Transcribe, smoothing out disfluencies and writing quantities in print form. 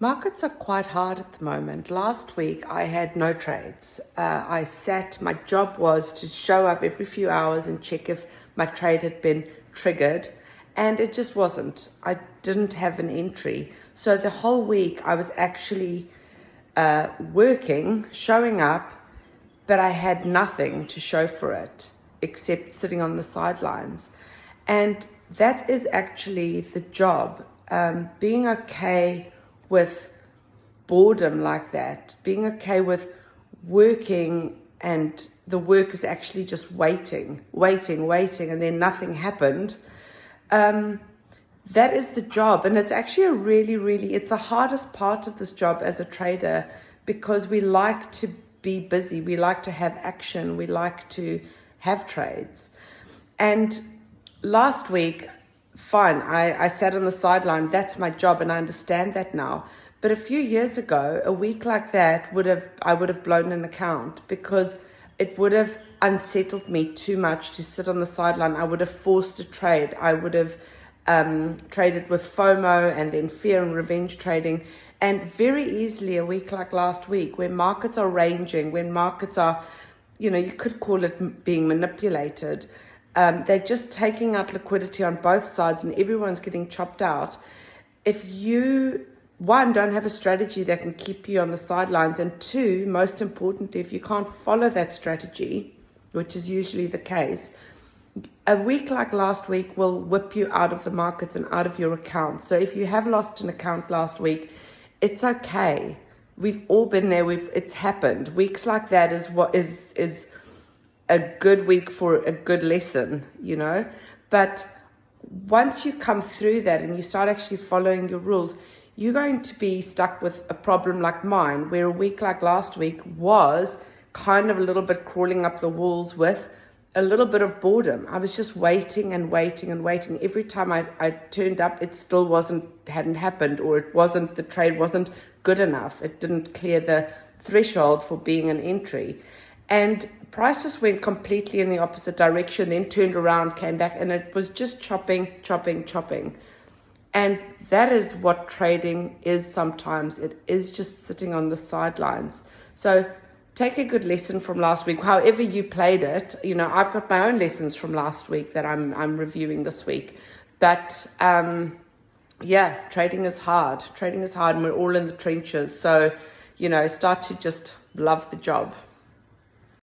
Markets are quite hard at the moment. Last week, I had no trades. My job was to show up every few hours and check if my trade had been triggered, and it just wasn't. I didn't have an entry. So the whole week, I was actually working, showing up, but I had nothing to show for it except sitting on the sidelines. And that is actually the job. Being okay with boredom like that, being okay with working and the work is actually just waiting, and then nothing happened. That is the job. And it's actually it's the hardest part of this job as a trader, because we like to be busy. We like to have action. We like to have trades. And last week, fine, I sat on the sideline. That's my job, and I understand that now. But a few years ago, a week like that I would have blown an account, because it would have unsettled me too much to sit on the sideline. I would have forced a trade. I would have traded with FOMO and then fear and revenge trading. And very easily, a week like last week, where markets are ranging, when markets are, you could call it being manipulated. They're just taking out liquidity on both sides and everyone's getting chopped out. If you, one, don't have a strategy that can keep you on the sidelines, and two, most importantly, if you can't follow that strategy, which is usually the case, a week like last week will whip you out of the markets and out of your account. So if you have lost an account last week, it's okay. We've all been there. It's happened. Weeks like that is what is a good week for a good lesson, But once you come through that and you start actually following your rules, you're going to be stuck with a problem like mine, where a week like last week was kind of a little bit crawling up the walls with a little bit of boredom. I was just waiting and waiting and waiting. Every time I turned up, it still hadn't happened, or the trade wasn't good enough. It didn't clear the threshold for being an entry. And price just went completely in the opposite direction, then turned around, came back, and it was just chopping. And that is what trading is sometimes. It is just sitting on the sidelines. So take a good lesson from last week, however you played it. I've got my own lessons from last week that I'm reviewing this week. But trading is hard. And we're all in the trenches. So, start to just love the job.